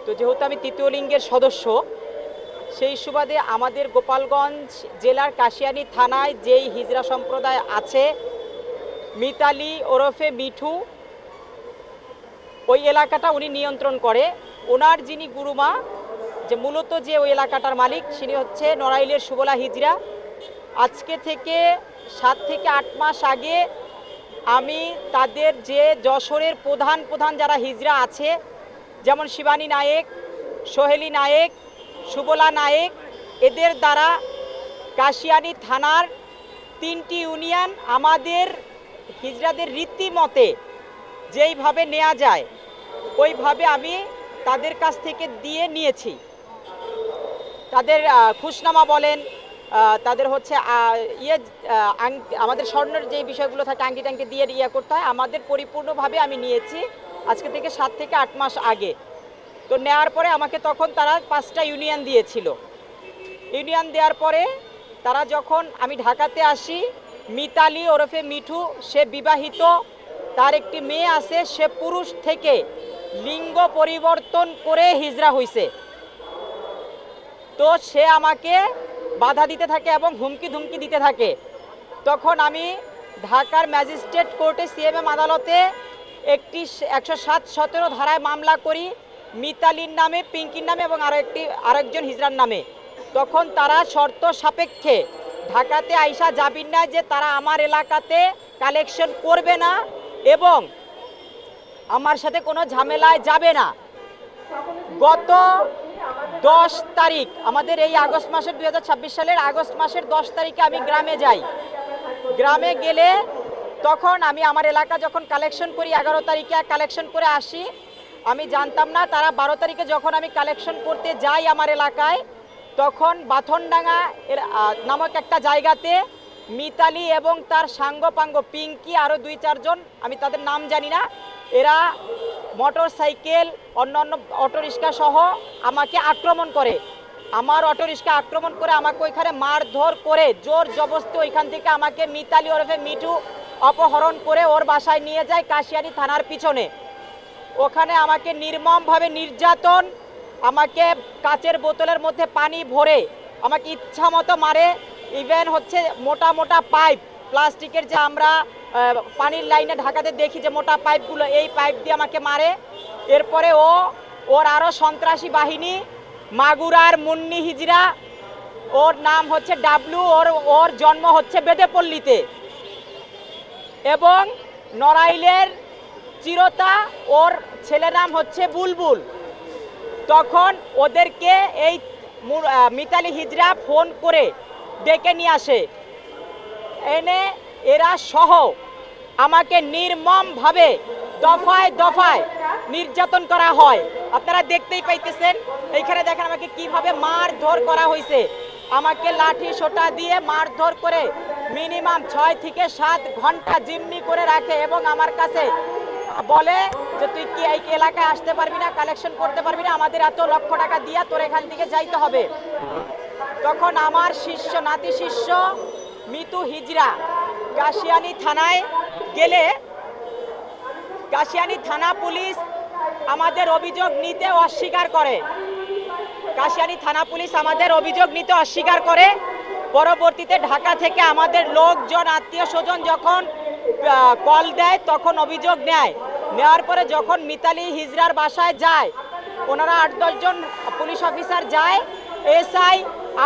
তো যেহেতু আমি তৃতীয় লিঙ্গের সদস্য, সেই সুবাদে আমাদের গোপালগঞ্জ জেলার কাশিয়ানী থানায় যেই হিজড়া সম্প্রদায় আছে, মিতালি ওরফে মিঠু, ওই এলাকাটা উনি নিয়ন্ত্রণ করে। ওনার যিনি গুরুমা, যে মূলত যে ওই এলাকাটার মালিক, তিনি হচ্ছে নড়াইলের সুবলা হিজড়া। আজকে থেকে 7 থেকে 8 মাস আগে আমি তাদের যে যশোরের প্রধান যারা হিজড়া আছে, যেমন শিবানী নায়েক, সোহেলি নায়েক, সুবলা নায়েক, এদের দ্বারা কাশিয়ানী থানার 3টি ইউনিয়ন আমাদের হিজড়াদের রীতিমতে যেইভাবে নেওয়া যায় ওইভাবে আমি তাদের কাছ থেকে দিয়ে নিয়েছি। তাদের খুশনামা বলেন, তাদের হচ্ছে আমাদের স্বর্ণের যে বিষয়গুলো থাকে, আংটি টাংটি দিয়ে করতে হয়, আমাদের পরিপূর্ণভাবে আমি নিয়েছি আজকে থেকে 7 থেকে 8 মাস আগে। তো নেওয়ার পরে আমাকে তখন তারা 5টা ইউনিয়ন দিয়েছিল। ইউনিয়ন দেওয়ার পরে তারা যখন আমি ঢাকাতে আসি, মিতালি ওরফে মিঠু, সে বিবাহিত, তার একটি মেয়ে আছে, সে পুরুষ থেকে লিঙ্গ পরিবর্তন করে হিজড়া হইছে। তো সে আমাকে বাধা দিতে থাকে এবং হুমকি ধুমকি দিতে থাকে। তখন আমি ঢাকার ম্যাজিস্ট্রেট কোর্টে সিএমএম আদালতে একটি 107-17 ধারায় মামলা করি, মিতালির নামে, পিঙ্কির নামে এবং আরেকজন হিজড়ার নামে। তখন তারা শর্ত সাপেক্ষে ঢাকাতে আইসা যাবিন না যে তারা আমার এলাকাতে কালেকশন করবে না এবং আমার সাথে কোনো ঝামেলায় যাবে না। গত 10 তারিখ, আমাদের এই আগস্ট মাসের 2026 সালের আগস্ট মাসের 10 তারিখে আমি গ্রামে যাই। গ্রামে গেলে তখন আমি আমার এলাকা যখন কালেকশন করি, 11 তারিখে কালেকশন করে আসি। আমি জানতাম না তারা 12 তারিখে যখন আমি কালেকশন করতে যাই আমার এলাকায়, তখন বাথনডাঙ্গা নামক একটা জায়গাতে মিতালি এবং তার সাঙ্গপাঙ্গ পিঙ্কি, আরও 2-4 জন, আমি তাদের নাম জানি না, এরা মোটর সাইকেল, অন্যান্য অটোরিক্সা সহ আমাকে আক্রমণ করে। আমার অটোরিক্সা আক্রমণ করে আমাকে ওইখানে মারধর করে জোর জবরদস্তি ওইখান থেকে আমাকে মিতালি ওরফে মিঠু অপহরণ করে ওর বাসায় নিয়ে যায় কাশিয়ানী থানার পিছনে। ওখানে আমাকে নির্মমভাবে নির্যাতন, আমাকে কাচের বোতলের মধ্যে পানি ভরে আমাকে ইচ্ছা মতো মারে। ইভেন হচ্ছে মোটা মোটা পাইপ, প্লাস্টিকের যে আমরা পানির লাইনে ঢাকাতে দেখি যে মোটা পাইপগুলো, এই পাইপ দিয়ে আমাকে মারে। এরপরে ওর আরও সন্ত্রাসী বাহিনী, মাগুরার মুন্নি হিজড়া, ওর নাম হচ্ছে ডাবলু, ওর জন্ম হচ্ছে বেদেপল্লীতে, এবং নড়াইলের চিরতা, ওর ছেলে নাম হচ্ছে বুলবুল। তখন ওদেরকে এই মিতালি হিজড়া ফোন করে ডেকে নিয়ে আসে, এনে এরা সহ আমাকে নির্মমভাবে দফায় দফায় নির্যাতন করা হয়। আপনারা দেখতেই পাইতেছেন, এইখানে দেখেন আমাকে কিভাবে মারধর করা হয়েছে। আমাকে লাঠি সোটা দিয়ে মারধর করে মিনিমাম 6 থেকে 7 ঘন্টা জিম্মি করে রাখে এবং আমার কাছে বলে যে তুই কি এই এলাকায় আসতে পারবি না, কালেকশন করতে পারবি না, আমাদের এত লক্ষ টাকা দিয়া তোর এখান থেকে যাইতে হবে। তখন আমার নাতি শিষ্য মিতু হিজড়া কাশিয়ানী থানায় গেলে কাশিয়ানী থানা পুলিশ আমাদের অভিযোগ নিতে অস্বীকার করে। কাশিয়ানী থানা পুলিশ আমাদের অভিযোগ নিতে অস্বীকার করে। পরবর্তীতে ঢাকা থেকে আমাদের লোকজন, আত্মীয় স্বজন যখন কল দেয় তখন অভিযোগ নেওয়ার পরে যখন মিতালি হিজড়ার বাসায় যায়, ওনারা 8-10 জন পুলিশ অফিসার যায়, এসআই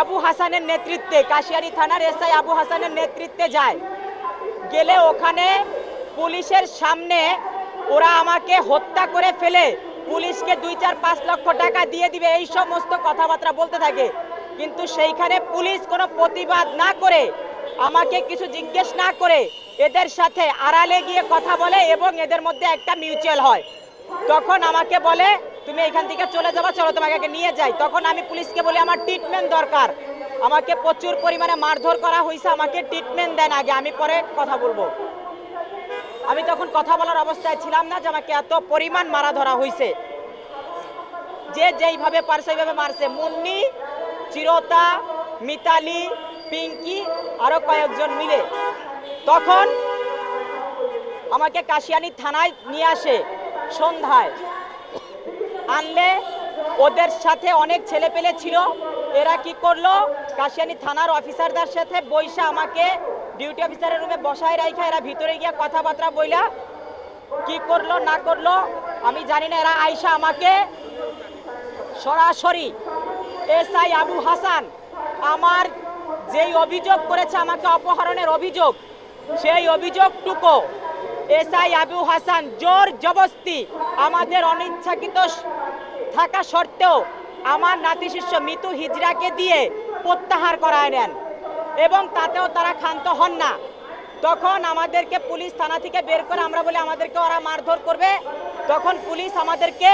আবু হাসানের নেতৃত্বে, কাশিয়ানী থানার এসআই আবু হাসানের নেতৃত্বে যায়। গেলে ওখানে পুলিশের সামনে ওরা আমাকে হত্যা করে ফেলে, পুলিশকে 2-4-5 লক্ষ টাকা দিয়ে দিবে, এই সমস্ত কথাবার্তা বলতে থাকে। কিন্তু সেইখানে পুলিশ কোনো প্রতিবাদ না করে, আমাকে কিছু জিজ্ঞেস না করে এদের সাথে আড়ালে গিয়ে কথা বলে এবং এদের মধ্যে একটা মিউচুয়াল হয়। তখন আমাকে বলে তুমি এখান থেকে চলে যাবা, চলো তোমাকে নিয়ে যাই। তখন আমি পুলিশকে বলি আমার ট্রিটমেন্ট দরকার, আমাকে প্রচুর পরিমাণে মারধর করা হয়েছে, আমাকে ট্রিটমেন্ট দেন আগে, আমি পরে কথা বলবো। আমি তখন কথা বলার অবস্থায় ছিলাম না যে আমাকে এত পরিমাণ মারা ধরা হয়েছে। যে যেইভাবে পারছে সেইভাবে মারছে, মুন্নি, চিরতা, মিতালি, পিঙ্কি, আরো কয়েকজন মিলে। তখন আমাকে কাশিয়ানী থানায় নিয়ে আসে সন্ধ্যায়, আনলে ওদের সাথে অনেক ছেলেপেলে ছিল। এরা কি করলো, কাশিয়ানী থানার অফিসারদের সাথে বইসা আমাকে ডিউটি অফিসারের রুমে বসায় রাখা, এরা ভিতরে গিয়া কথাবার্তা বইলা কি করলো না করলো আমি জানি না। এরা আইসা আমাকে সরাসরি এসআই আবু হাসান আমার যেই অভিযোগ করেছে আমাকে অপহরণের অভিযোগ, সেই অভিযোগটুকু এসআই আবু হাসান জোর জবরদস্তি আমাদের অনিচ্ছাকৃত থাকা সত্ত্বেও আমার নাতিশিষ্য মিতু হিজড়াকে দিয়ে প্রত্যাহার করায় নেন এবং তাতেও তারা ক্ষান্ত হন না। তখন আমাদেরকে পুলিশ থানা থেকে বের করে, আমরা বলি আমাদেরকে ওরা মারধর করবে, তখন পুলিশ আমাদেরকে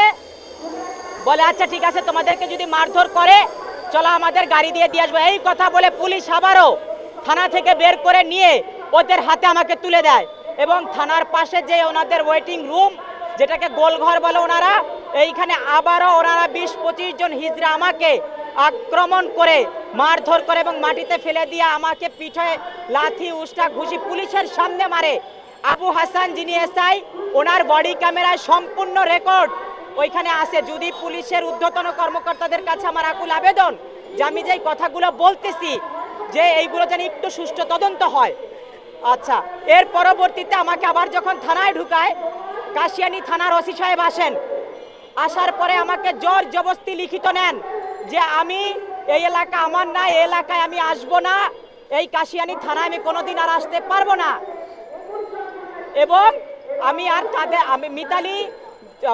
বলে আচ্ছা ঠিক আছে, তোমাদেরকে যদি মারধর করে চলো আমাদের গাড়ি দিয়ে আসবো। এই কথা বলে পুলিশ আবারও থানা থেকে বের করে নিয়ে ওদের হাতে আমাকে তুলে দেয় এবং থানার পাশে যে ওনাদের ওয়েটিং রুম, যেটাকে গোলঘর বলে ওনারা, এইখানে আবারও ওনারা 20-25 জন হিজড়া আমাকে আক্রমণ করে মারধর করে এবং মাটিতে ফেলে দিয়ে আমাকে পিঠে লাথি উষ্টা ঘুষি পুলিশের সামনে মারে। আবু হাসান যিনি এসআই, ওনার বডি ক্যামেরায় সম্পূর্ণ রেকর্ড ওইখানে আছে। যদি পুলিশের ঊর্ধ্বতন কর্মকর্তাদের কাছে আমার আকুল আবেদন যে আমি যেই কথাগুলো বলতেছি যে এইগুলো যেন একটু সুষ্ঠু তদন্ত হয়। আচ্ছা, এর পরবর্তীতে আমাকে আবার যখন থানায় ঢুকায়, কাশিয়ানী থানার ওসি সাহেব আসেন, আসার পরে আমাকে জোর জবরদস্তি লিখিত নেন যে আমি এই এলাকা আমার না, এই এলাকায় আমি আসবো না, এই কাশিয়ানী থানায় আমি কোনোদিন আর আসতে পারবো না এবং আমি মিতালি,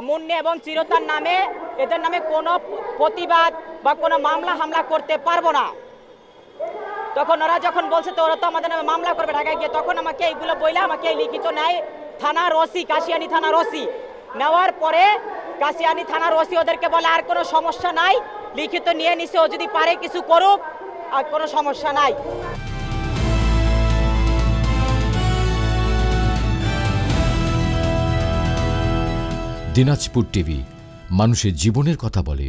মুন্নি এবং চিরতার নামে, এদের নামে কোনো প্রতিবাদ বা কোনো মামলা হামলা করতে পারবো না। তখন ওরা যখন বলছে তো ওরা তো আমাদের নামে মামলা করবে ঢাকায় গিয়ে, তখন আমাকে এইগুলো বইলে আমাকে এই লিখিত নেয় থানার ওসি, কাশিয়ানী থানার ওসি। নেওয়ার পরে কাশিয়ানী থানার ওসি ওদেরকে বলে আর কোনো সমস্যা নাই, লিখিত নিয়ে নিছে, ও যদি পারে কিছু করুক, আর কোনো সমস্যা নাই। দিনাজপুর টিভি, মানুষের জীবনের কথা বলে।